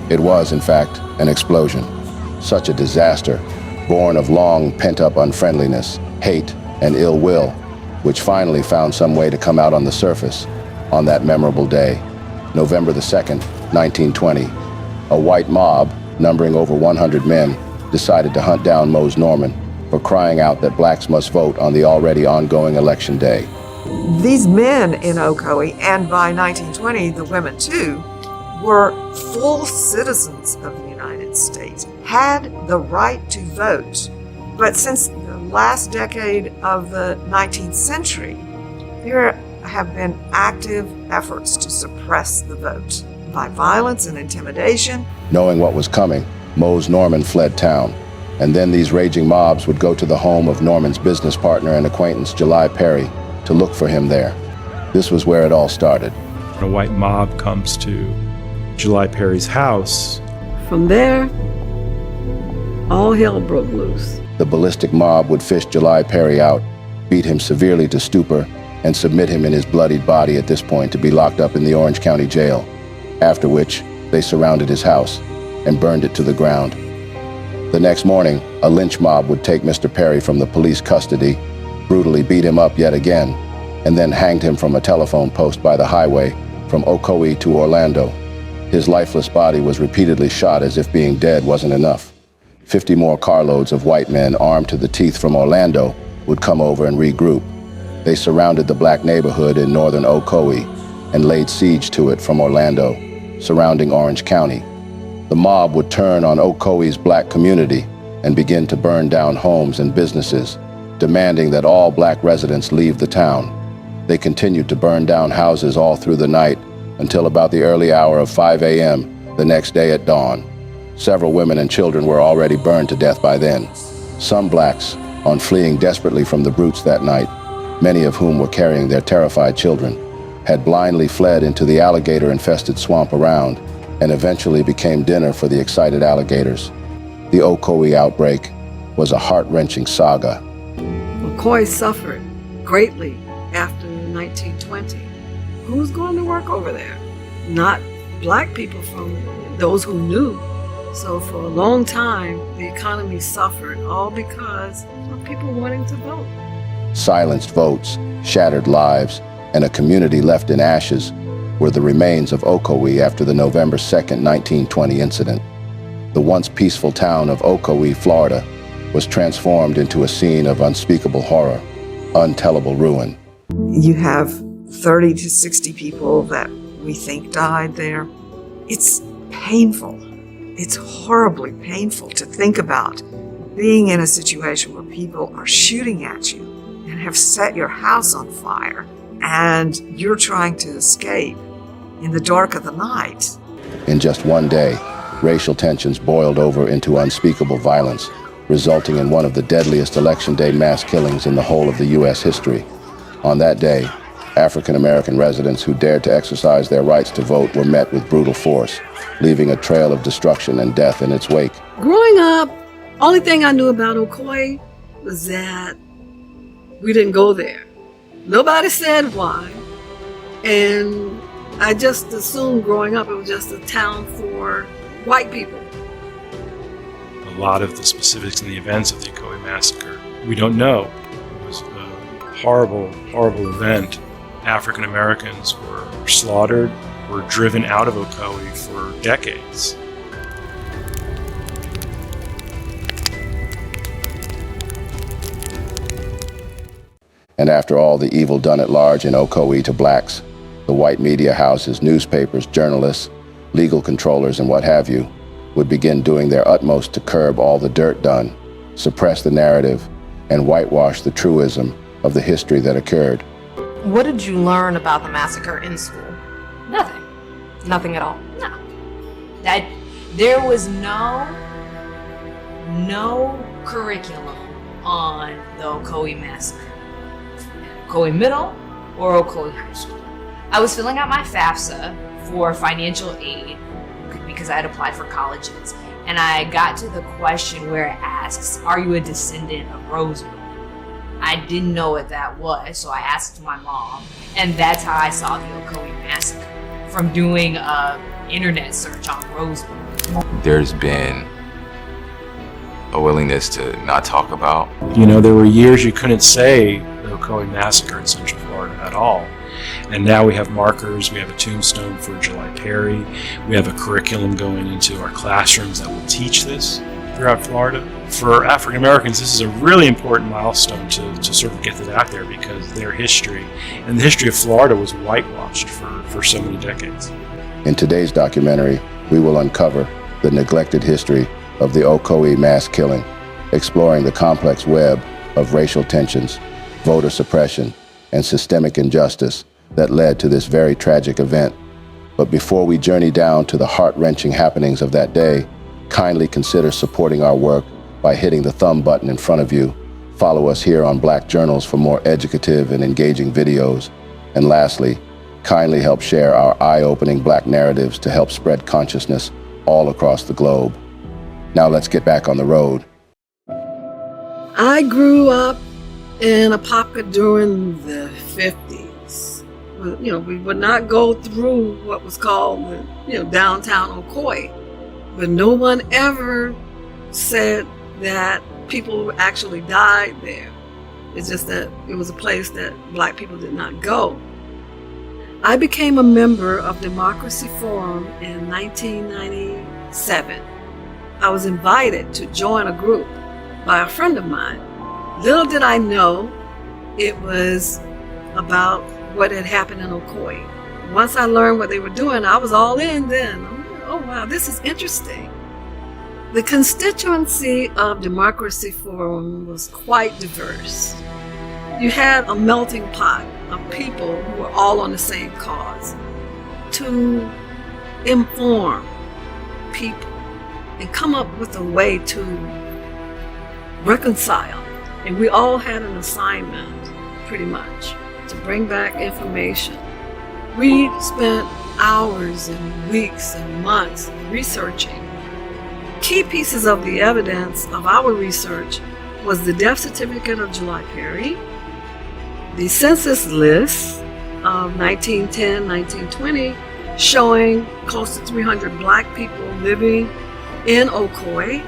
It was, in fact, an explosion. Such a disaster, born of long pent-up unfriendliness, hate, and ill will, which finally found some way to come out on the surface on that memorable day, November the 2nd, 1920. A white mob, numbering over 100 men, decided to hunt down Mose Norman for crying out that blacks must vote on the already ongoing election day. These men in Ocoee, and by 1920, the women too, were full citizens of the United States, had the right to vote. But since the last decade of the 19th century, there have been active efforts to suppress the vote by violence and intimidation. Knowing what was coming, Mose Norman fled town, and then these raging mobs would go to the home of Norman's business partner and acquaintance, July Perry, to look for him there. This was where it all started. A white mob comes to July Perry's house. From there, all hell broke loose. The ballistic mob would fish July Perry out, beat him severely to stupor, and submit him in his bloodied body at this point to be locked up in the Orange County Jail, after which they surrounded his house and burned it to the ground. The next morning, a lynch mob would take Mr. Perry from the police custody, brutally beat him up yet again, and then hanged him from a telephone post by the highway from Ocoee to Orlando. His lifeless body was repeatedly shot as if being dead wasn't enough. 50 more carloads of white men armed to the teeth from Orlando would come over and regroup. They surrounded the black neighborhood in northern Ocoee and laid siege to it from Orlando, surrounding Orange County. The mob would turn on Ocoee's black community and begin to burn down homes and businesses, demanding that all black residents leave the town. They continued to burn down houses all through the night until about the early hour of 5 a.m. the next day at dawn. Several women and children were already burned to death by then. Some blacks, on fleeing desperately from the brutes that night, many of whom were carrying their terrified children, had blindly fled into the alligator-infested swamp around and eventually became dinner for the excited alligators. The Ocoee outbreak was a heart-wrenching saga. Ocoee suffered greatly after 1920. Who's going to work over there? Not black people, from those who knew. So for a long time, the economy suffered, all because of people wanting to vote. Silenced votes, shattered lives, and a community left in ashes were the remains of Ocoee after the November 2nd, 1920 incident. The once peaceful town of Ocoee, Florida, was transformed into a scene of unspeakable horror, untellable ruin. You have 30 to 60 people that we think died there. It's painful. It's horribly painful to think about being in a situation where people are shooting at you and have set your house on fire, and you're trying to escape in the dark of the night. In just one day, racial tensions boiled over into unspeakable violence, resulting in one of the deadliest Election Day mass killings in the whole of the U.S. history. On that day, African-American residents who dared to exercise their rights to vote were met with brutal force, leaving a trail of destruction and death in its wake. Growing up, only thing I knew about Ocoee was that we didn't go there. Nobody said why. And I just assumed growing up it was just a town for white people. A lot of the specifics and the events of the Ocoee massacre, we don't know. It was a horrible, horrible event. African Americans were slaughtered, were driven out of Ocoee for decades. And after all the evil done at large in Ocoee to blacks, the white media houses, newspapers, journalists, legal controllers, and what have you, would begin doing their utmost to curb all the dirt done, suppress the narrative, and whitewash the truism of the history that occurred. What did you learn about the massacre in school? Nothing. Nothing at all. No. There was no curriculum on the Ocoee massacre. Ocoee Middle or Ocoee High School. I was filling out my FAFSA for financial aid because I had applied for colleges, and I got to the question where it asks, are you a descendant of Roosevelt? I didn't know what that was, so I asked my mom, and that's how I saw the Ocoee massacre, from doing a internet search on Rosewood. There's been a willingness to not talk about. There were years you couldn't say the Ocoee massacre in Central Florida at all. And now we have markers, we have a tombstone for July Perry, we have a curriculum going into our classrooms that will teach this throughout Florida. For African Americans, this is a really important milestone to sort of get that out there, because their history and the history of Florida was whitewashed for so many decades. In today's documentary, we will uncover the neglected history of the Ocoee mass killing, exploring the complex web of racial tensions, voter suppression, and systemic injustice that led to this very tragic event. But before we journey down to the heart-wrenching happenings of that day, kindly consider supporting our work by hitting the thumb button in front of you. Follow us here on Black Journals for more educative and engaging videos. And lastly, kindly help share our eye-opening Black narratives to help spread consciousness all across the globe. Now let's get back on the road. I grew up in Apopka during the 50s. We would not go through what was called downtown Ocoee, but no one ever said that people actually died there. It's just that it was a place that Black people did not go. I became a member of Democracy Forum in 1997. I was invited to join a group by a friend of mine. Little did I know it was about what had happened in Ocoee. Once I learned what they were doing, I was all in then. Oh wow, this is interesting. The constituency of Democracy Forum was quite diverse. You had a melting pot of people who were all on the same cause to inform people and come up with a way to reconcile. And we all had an assignment, pretty much, to bring back information. We spent hours and weeks and months researching. Key pieces of the evidence of our research was the death certificate of July Perry, the census list of 1910, 1920, showing close to 300 Black people living in Ocoee.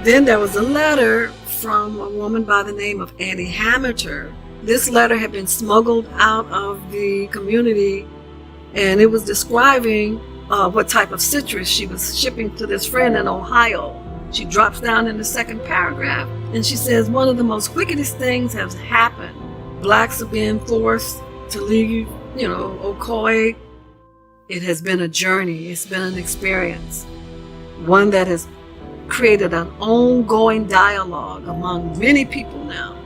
Then there was a letter from a woman by the name of Annie Hamilton. This letter had been smuggled out of the community, and it was describing what type of citrus she was shipping to this friend in Ohio. She drops down in the second paragraph, and she says, one of the most wickedest things has happened. Blacks are being forced to leave, Ocoee. It has been a journey. It's been an experience, one that has created an ongoing dialogue among many people now.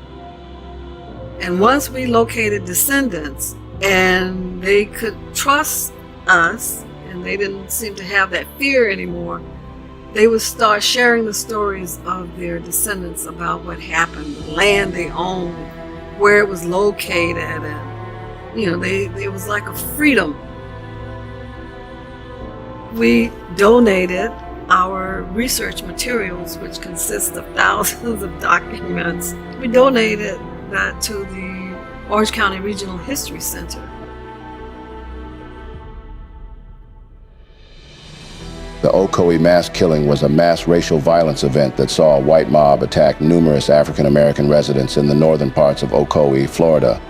And once we located descendants and they could trust us, and they didn't seem to have that fear anymore, they would start sharing the stories of their descendants about what happened, the land they owned, where it was located, and it was like a freedom. We donated our research materials, which consist of thousands of documents. We donated that to the Orange County Regional History Center. The Ocoee mass killing was a mass racial violence event that saw a white mob attack numerous African-American residents in the northern parts of Ocoee, Florida,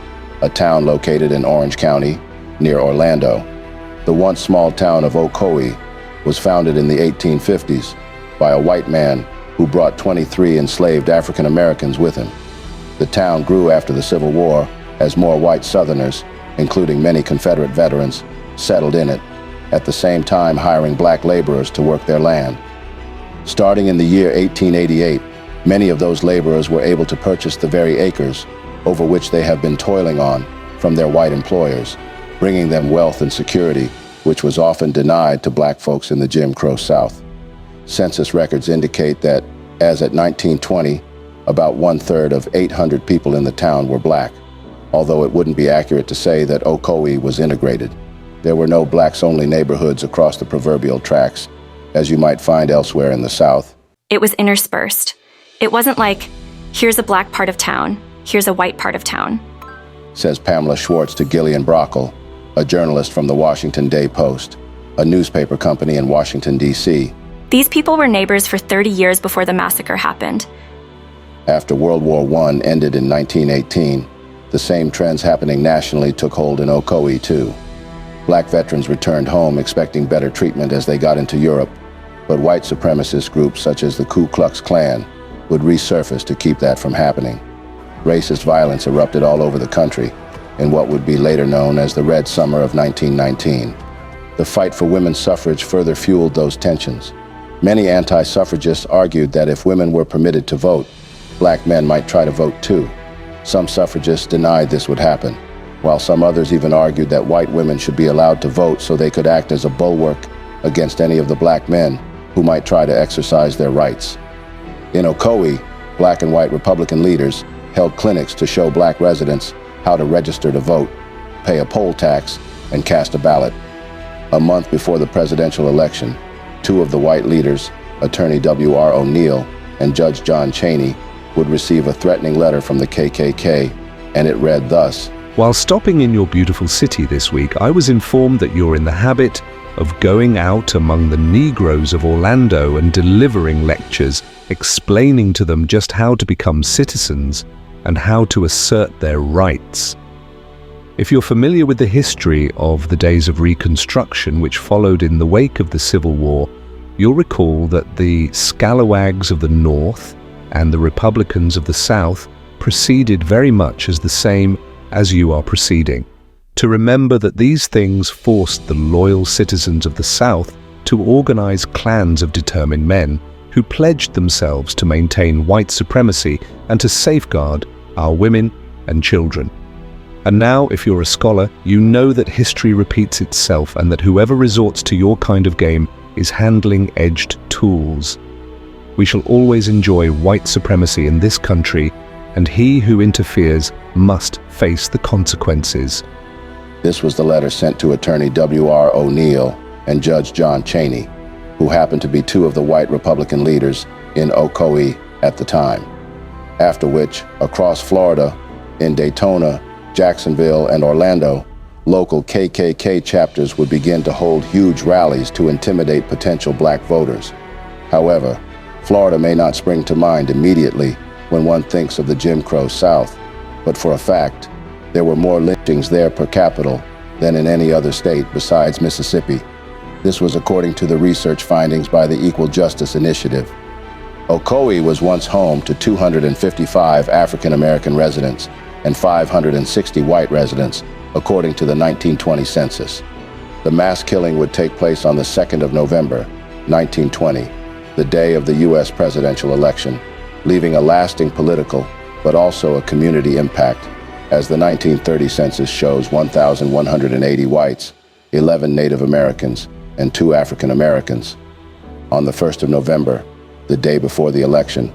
a town located in Orange County, near Orlando. The once small town of Ocoee was founded in the 1850s by a white man who brought 23 enslaved African-Americans with him. The town grew after the Civil War as more white Southerners, including many Confederate veterans, settled in it, at the same time hiring Black laborers to work their land. Starting in the year 1888, many of those laborers were able to purchase the very acres over which they have been toiling on from their white employers, bringing them wealth and security, which was often denied to Black folks in the Jim Crow South. Census records indicate that, as at 1920, about 1/3 of 800 people in the town were Black, although it wouldn't be accurate to say that Ocoee was integrated. There were no Blacks-only neighborhoods across the proverbial tracks, as you might find elsewhere in the South. It was interspersed. It wasn't like, here's a Black part of town, here's a white part of town. Says Pamela Schwartz to Gillian Brockle, a journalist from the Washington Day Post. a newspaper company in Washington, D.C. These people were neighbors for 30 years before the massacre happened. After World War I ended in 1918, the same trends happening nationally took hold in Ocoee, too. Black veterans returned home expecting better treatment as they got into Europe, but white supremacist groups such as the Ku Klux Klan would resurface to keep that from happening. Racist violence erupted all over the country in what would be later known as the Red Summer of 1919. The fight for women's suffrage further fueled those tensions. Many anti-suffragists argued that if women were permitted to vote, black men might try to vote too. Some suffragists denied this would happen, while some others even argued that white women should be allowed to vote so they could act as a bulwark against any of the black men who might try to exercise their rights. In Ocoee, black and white Republican leaders held clinics to show black residents how to register to vote, pay a poll tax, and cast a ballot. A month before the presidential election, two of the white leaders, Attorney W.R. O'Neill and Judge John Chaney, would receive a threatening letter from the KKK, and it read thus: While stopping in your beautiful city this week, I was informed that you're in the habit of going out among the Negroes of Orlando and delivering lectures, explaining to them just how to become citizens and how to assert their rights. If you're familiar with the history of the days of Reconstruction which followed in the wake of the Civil War, you'll recall that the scalawags of the North and the Republicans of the South proceeded very much as the same as you are proceeding. To remember that these things forced the loyal citizens of the South to organize clans of determined men who pledged themselves to maintain white supremacy and to safeguard our women and children. And now, if you're a scholar, you know that history repeats itself and that whoever resorts to your kind of game is handling edged tools. We shall always enjoy white supremacy in this country, and he who interferes must face the consequences. This was the letter sent to Attorney W.R. O'Neill and Judge John Chaney, who happened to be two of the white Republican leaders in Ocoee at the time. After which, across Florida, in Daytona, Jacksonville, and Orlando, local KKK chapters would begin to hold huge rallies to intimidate potential black voters. However, Florida may not spring to mind immediately when one thinks of the Jim Crow South, but for a fact, there were more lynchings there per capita than in any other state besides Mississippi. This was according to the research findings by the Equal Justice Initiative. Ocoee was once home to 255 African American residents and 560 white residents, according to the 1920 census. The mass killing would take place on the 2nd of November, 1920, the day of the U.S. presidential election, leaving a lasting political, but also a community impact, as the 1930 census shows 1,180 whites, 11 Native Americans, and 2 African Americans. On the 1st of November, the day before the election,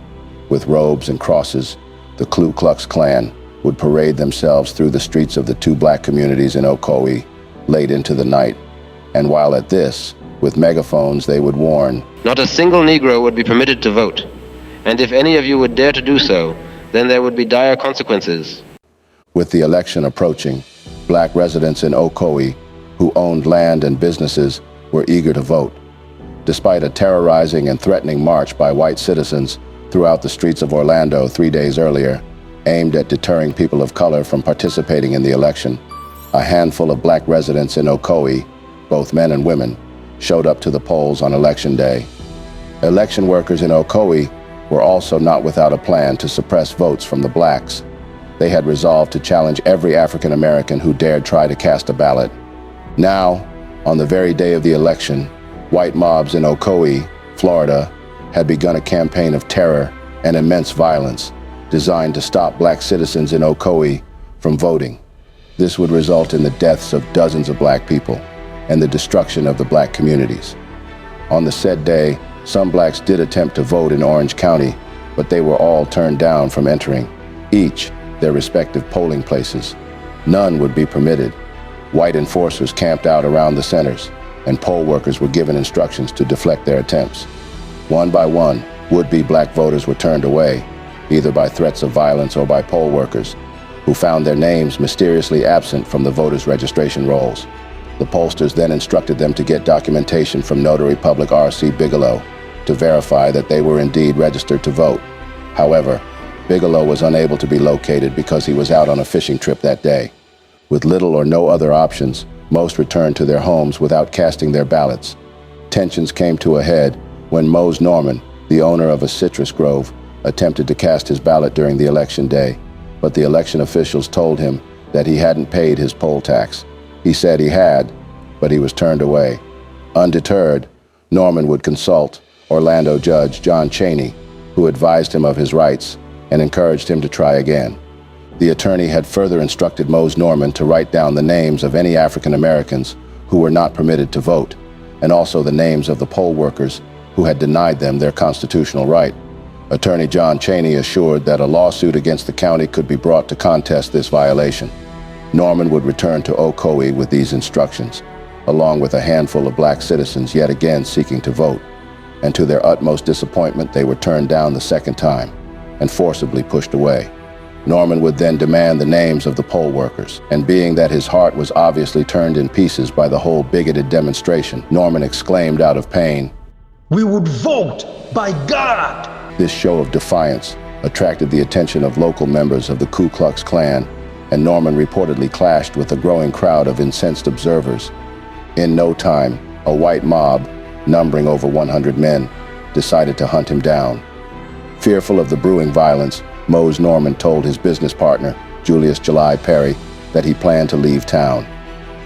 with robes and crosses, the Ku Klux Klan would parade themselves through the streets of the 2 black communities in Ocoee late into the night. And while at this, with megaphones, they would warn, "Not a single Negro would be permitted to vote, and if any of you would dare to do so, then there would be dire consequences." With the election approaching, black residents in Ocoee who owned land and businesses were eager to vote. Despite a terrorizing and threatening march by white citizens throughout the streets of Orlando 3 days earlier, aimed at deterring people of color from participating in the election, a handful of black residents in Ocoee, both men and women, showed up to the polls on Election Day. Election workers in Ocoee were also not without a plan to suppress votes from the blacks. They had resolved to challenge every African American who dared try to cast a ballot. Now, on the very day of the election, white mobs in Ocoee, Florida, had begun a campaign of terror and immense violence designed to stop black citizens in Ocoee from voting. This would result in the deaths of dozens of black people and the destruction of the black communities. On the said day, some blacks did attempt to vote in Orange County, but they were all turned down from entering, each their respective polling places. None would be permitted. White enforcers camped out around the centers, and poll workers were given instructions to deflect their attempts. One by one, would-be black voters were turned away, either by threats of violence or by poll workers, who found their names mysteriously absent from the voters' registration rolls. The pollsters then instructed them to get documentation from Notary Public R.C. Bigelow to verify that they were indeed registered to vote. However, Bigelow was unable to be located because he was out on a fishing trip that day. With little or no other options, most returned to their homes without casting their ballots. Tensions came to a head when Mose Norman, the owner of a citrus grove, attempted to cast his ballot during the election day, but the election officials told him that he hadn't paid his poll tax. He said he had, but he was turned away. Undeterred, Norman would consult Orlando Judge John Chaney, who advised him of his rights and encouraged him to try again. The attorney had further instructed Mose Norman to write down the names of any African Americans who were not permitted to vote, and also the names of the poll workers who had denied them their constitutional right. Attorney John Chaney assured that a lawsuit against the county could be brought to contest this violation. Norman would return to Ocoee with these instructions, along with a handful of black citizens yet again seeking to vote, and to their utmost disappointment they were turned down the second time and forcibly pushed away. Norman would then demand the names of the poll workers, and being that his heart was obviously turned in pieces by the whole bigoted demonstration, Norman exclaimed out of pain, "We would vote, by God!" This show of defiance attracted the attention of local members of the Ku Klux Klan, and Norman reportedly clashed with a growing crowd of incensed observers. In no time, a white mob, numbering over 100 men, decided to hunt him down. Fearful of the brewing violence, Mose Norman told his business partner, Julius July Perry, that he planned to leave town.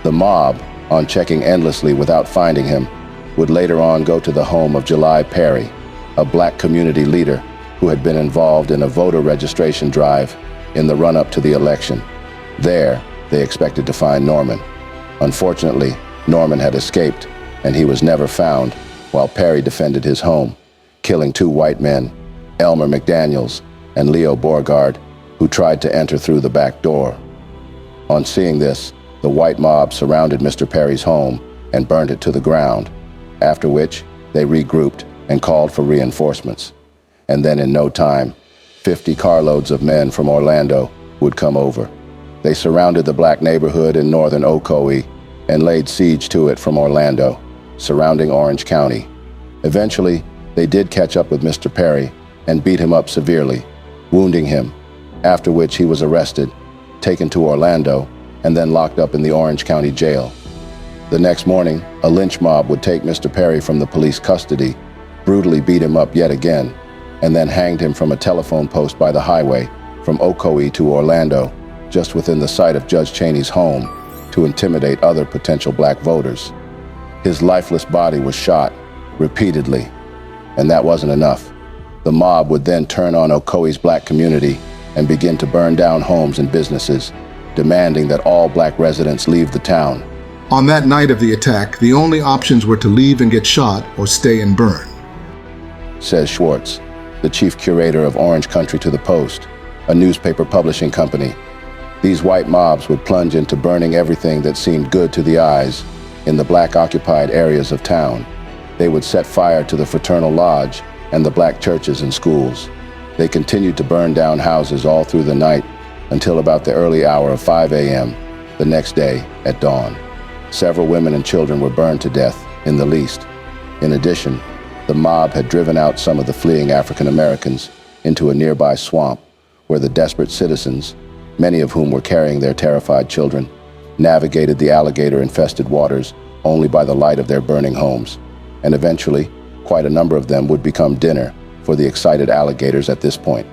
The mob, on checking endlessly without finding him, would later on go to the home of July Perry, a black community leader who had been involved in a voter registration drive in the run-up to the election. There, they expected to find Norman. Unfortunately, Norman had escaped, and he was never found, while Perry defended his home, killing 2 white men, Elmer McDaniels and Leo Borgard, who tried to enter through the back door. On seeing this, the white mob surrounded Mr. Perry's home and burned it to the ground, after which they regrouped and called for reinforcements. And then in no time, 50 carloads of men from Orlando would come over. They surrounded the black neighborhood in northern Ocoee and laid siege to it from Orlando, surrounding Orange County. Eventually, they did catch up with Mr. Perry and beat him up severely, wounding him, after which he was arrested, taken to Orlando, and then locked up in the Orange County jail. The next morning, a lynch mob would take Mr. Perry from the police custody, brutally beat him up yet again, and then hanged him from a telephone post by the highway from Ocoee to Orlando, just within the sight of Judge Chaney's home, to intimidate other potential black voters. His lifeless body was shot repeatedly, and that wasn't enough. The mob would then turn on Ocoee's black community and begin to burn down homes and businesses, demanding that all black residents leave the town. On that night of the attack, the only options were to leave and get shot or stay and burn, says Schwartz, the chief curator of Orange Country to the Post, a newspaper publishing company. These white mobs would plunge into burning everything that seemed good to the eyes in the black-occupied areas of town. They would set fire to the Fraternal Lodge and the black churches and schools. They continued to burn down houses all through the night until about the early hour of 5 a.m. the next day at dawn. Several women and children were burned to death, in the least. In addition, the mob had driven out some of the fleeing African Americans into a nearby swamp where the desperate citizens, many of whom were carrying their terrified children, navigated the alligator-infested waters only by the light of their burning homes. And eventually, quite a number of them would become dinner for the excited alligators at this point.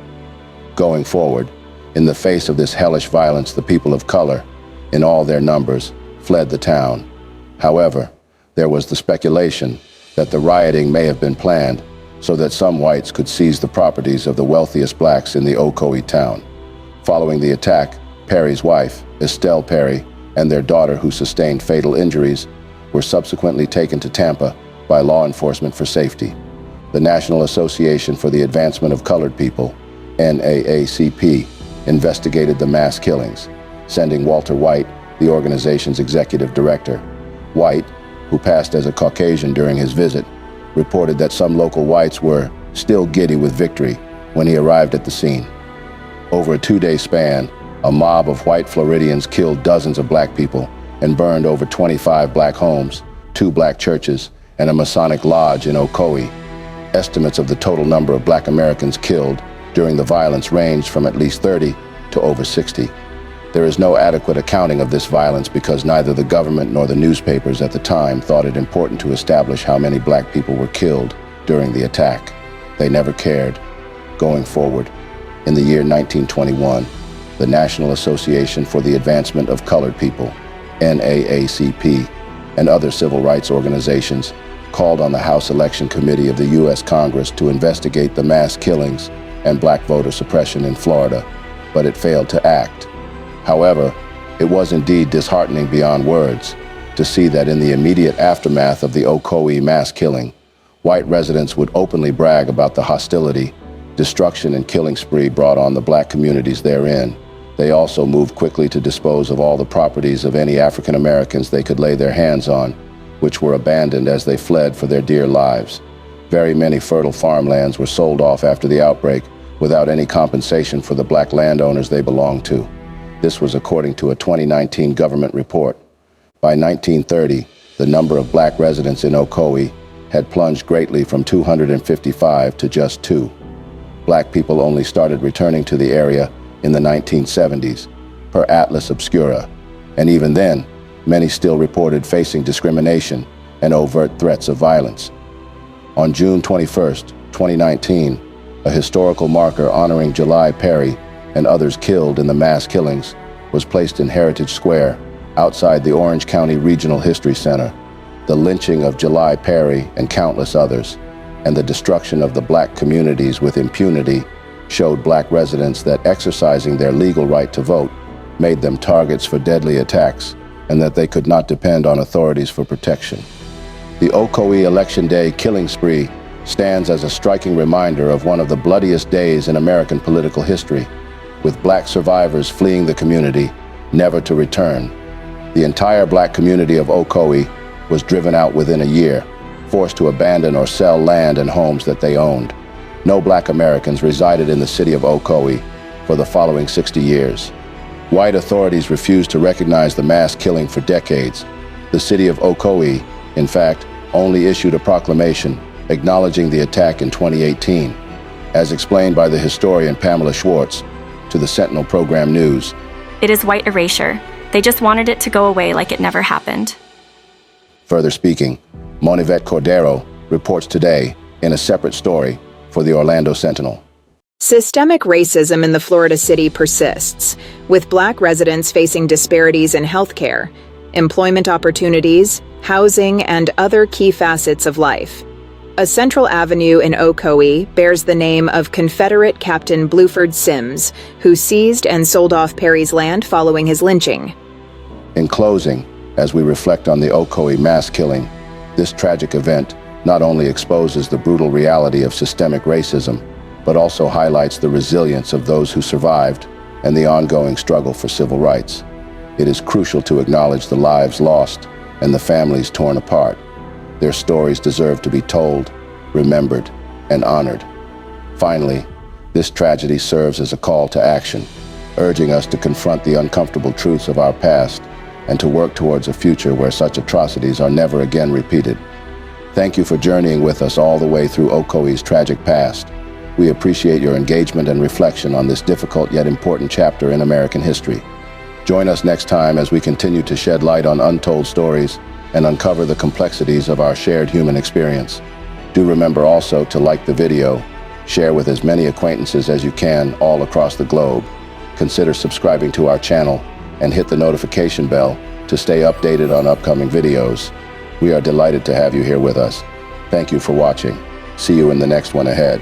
Going forward, in the face of this hellish violence, the people of color, in all their numbers, fled the town. However, there was the speculation that the rioting may have been planned so that some whites could seize the properties of the wealthiest blacks in the Ocoee town. Following the attack, Perry's wife, Estelle Perry, and their daughter, who sustained fatal injuries, were subsequently taken to Tampa by law enforcement for safety. The National Association for the Advancement of Colored People, NAACP, investigated the mass killings, sending Walter White, the organization's executive director. White, who passed as a Caucasian during his visit, reported that some local whites were still giddy with victory when he arrived at the scene. Over a 2-day span, a mob of white Floridians killed dozens of black people and burned over 25 black homes, 2 black churches, and a Masonic lodge in Ocoee. Estimates of the total number of black Americans killed during the violence ranged from at least 30 to over 60. There is no adequate accounting of this violence because neither the government nor the newspapers at the time thought it important to establish how many black people were killed during the attack. They never cared. Going forward, in the year 1921, the National Association for the Advancement of Colored People, NAACP, and other civil rights organizations called on the House Election Committee of the U.S. Congress to investigate the mass killings and black voter suppression in Florida, but it failed to act. However, it was indeed disheartening beyond words to see that in the immediate aftermath of the Ocoee mass killing, white residents would openly brag about the hostility, destruction, and killing spree brought on the black communities therein. They also moved quickly to dispose of all the properties of any African Americans they could lay their hands on, which were abandoned as they fled for their dear lives. Very many fertile farmlands were sold off after the outbreak without any compensation for the black landowners they belonged to. This was according to a 2019 government report. By 1930, the number of black residents in Ocoee had plunged greatly from 255 to just 2. Black people only started returning to the area in the 1970s, per Atlas Obscura, and even then, many still reported facing discrimination and overt threats of violence. On June 21, 2019, a historical marker honoring July Perry and others killed in the mass killings was placed in Heritage Square outside the Orange County Regional History Center. The lynching of July Perry and countless others, and the destruction of the black communities with impunity showed black residents that exercising their legal right to vote made them targets for deadly attacks and that they could not depend on authorities for protection. The Ocoee Election Day killing spree stands as a striking reminder of one of the bloodiest days in American political history, with black survivors fleeing the community, never to return. The entire black community of Ocoee was driven out within a year, forced to abandon or sell land and homes that they owned. No black Americans resided in the city of Ocoee for the following 60 years. White authorities refused to recognize the mass killing for decades. The city of Ocoee, in fact, only issued a proclamation acknowledging the attack in 2018. As explained by the historian Pamela Schwartz to the Sentinel Program News, It is white erasure. They just wanted it to go away like it never happened. Further speaking, Monivet Cordero reports today in a separate story for the Orlando Sentinel. Systemic racism in the Florida city persists, with black residents facing disparities in healthcare, employment opportunities, housing, and other key facets of life. A central avenue in Ocoee bears the name of Confederate Captain Bluford Sims, who seized and sold off Perry's land following his lynching. In closing, as we reflect on the Ocoee mass killing, this tragic event not only exposes the brutal reality of systemic racism, but also highlights the resilience of those who survived and the ongoing struggle for civil rights. It is crucial to acknowledge the lives lost and the families torn apart. Their stories deserve to be told, remembered, and honored. Finally, this tragedy serves as a call to action, urging us to confront the uncomfortable truths of our past and to work towards a future where such atrocities are never again repeated. Thank you for journeying with us all the way through Ocoee's tragic past. We appreciate your engagement and reflection on this difficult yet important chapter in American history. Join us next time as we continue to shed light on untold stories and uncover the complexities of our shared human experience. Do remember also to like the video, share with as many acquaintances as you can all across the globe. Consider subscribing to our channel and hit the notification bell to stay updated on upcoming videos. We are delighted to have you here with us. Thank you for watching. See you in the next one ahead.